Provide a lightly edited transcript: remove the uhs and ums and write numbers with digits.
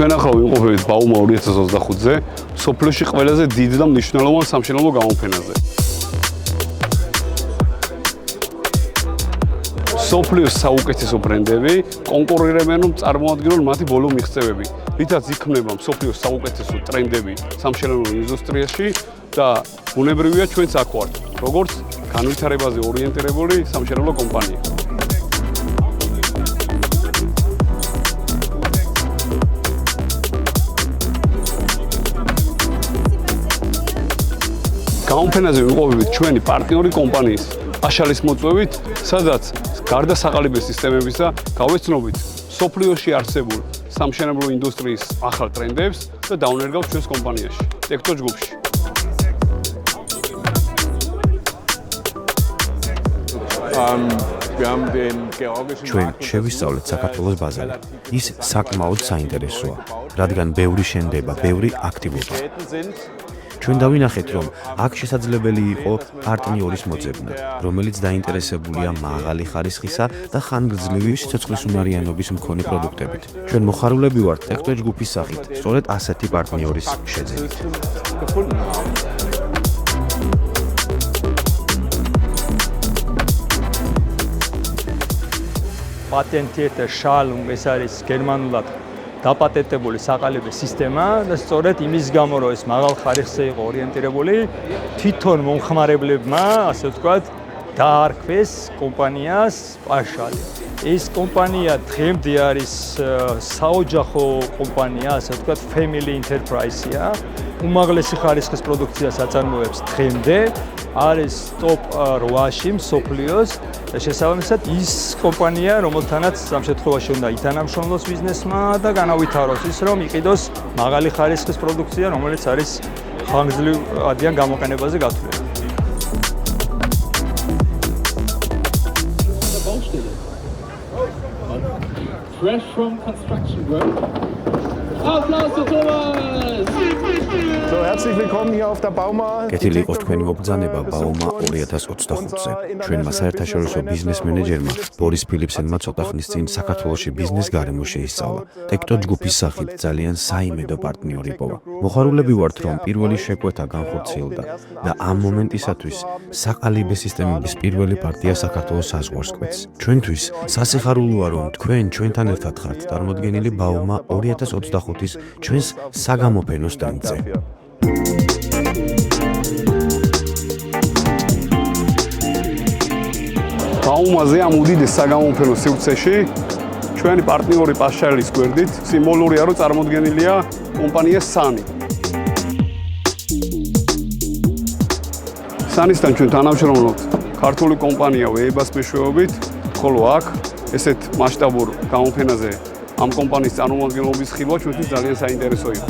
ჩვენ ახლა ვიმყოფებით Bauma 2025-ზე, სოფლიოში ყველაზე დიდ და მნიშვნელოვან სამშენებლო გამოფენაზე. სოფლიოს საუკეთესო ბრენდები კონკურირებენ, რომ წარმოადგინონ მათი ბოლო მიღწევები, რითაც იქმნება სოფლიოს საუკეთესო ტრენდები სამშენებლო ინდუსტრიაში და ბუნებრივია ჩვენც აქ ვართ, როგორც განვითარებაზე ორიენტირებული სამშენებლო კომპანია. გამოფენაზე ვიმყოფებით ჩვენი პარტნიორი კომპანიის აშალის მოწვევით, სადაც გარდა საყალიბე სისტემებისა გავეცნობით სოფლიოში არსებულ სამშენებლო ინდუსტრიის ახალ ტრენდებს და დავნერგავთ ჩვენს კომპანიაში, ტექტო ჯგუფში. ჩვენ შევისწავლეთ საქართველოს ბაზარი. ის საკმაოდ საინტერესოა, რადგან ბევრი შენდება, ბევრი აქტივობა. ჩვენ დავინახეთ, რომ აქ შესაძლებელი იყო პარტნიორის მოძებნა, რომელიც დაინტერესებულია მაღალი ხარისხისა და ხანგრძლივი სიცოცხლისუნარიანობის მქონე პროდუქტებით. ჩვენ მოხარულები ვართ ტექტო ჯგუფის სახით, სწორედ ასეთი პარტნიორის შეძენით. პატენტი შალუნგ ეს არის გერმანულად დაპატენტებული საყალიბე სისტემა და სწორედ იმის გამო რომ ეს მაღალ ხარისხზე იყო ორიენტირებული, თვითონ მომხმარებლებმა, ასე ვთქვათ, დაარქვეს კომპანიას პაშალი. ეს კომპანია დღემდე არის საოჯახო კომპანია, ასე ვთქვათ, family enterprise-ია. უმაღლესი ხარისხის პროდუქციას აწარმოებს დღემდე, არის top 8-ში მსოფლიოს და შესაბამისად ის კომპანია, რომელთანაც ამ შემთხვევაში უნდა ითანამშრომლოს ბიზნესმა და განავითაროს ის, რომ იყიდოს მაღალი ხარისხის პროდუქცია, რომელიც არის ხანგრძლივ ადიან გამოყენებაზე გათვლილი. Fresh from construction work. Applaus für Thomas! So, herzlich willkommen hier auf der Bauma. კეთილი იყოს თქვენი მობრძანება Bauma 2025-ზე. ჩვენმა საერთაშორისო ბიზნეს მენეჯერმა ბორის ფილიპსენმა ცოტა ხნის წინ საქართველოში ბიზნეს გარემო შეისწავლა. ტექტო ჯგუფის სახით ძალიან საიმედო პარტნიორი პოვა. მოხარულები ვართ, რომ პირველი შეკვეთა განხორციელდა და ამ მომენტისათვის საყალიბე სისტემების პირველი პარტია საქართველოს საზღვარს კვეთს. ჩვენთვის სასიხარულოა, რომ თქვენ ჩვენთან ერთად ხართ წარმოდგენილი Bauma 2025-ის ჩვენს საგამოფენო სტანდზე. Bauma-ზე ამ უდიდეს საგამოფენო სივრცეში ჩვენი პარტნიორი პაშალის გვერდით სიმბოლურია, რომ წარმოდგენილია კომპანია Sany. Sany-სთან ჩვენ თანამშრომლობთ ქართული კომპანია WEBA-ს მეშვეობით, ხოლო აქ ესეთ მასშტაბურ გამოფენაზე ამ კომპანიის წარმომადგენლობის ხილვა ჩვენთვის ძალიან საინტერესო იყო.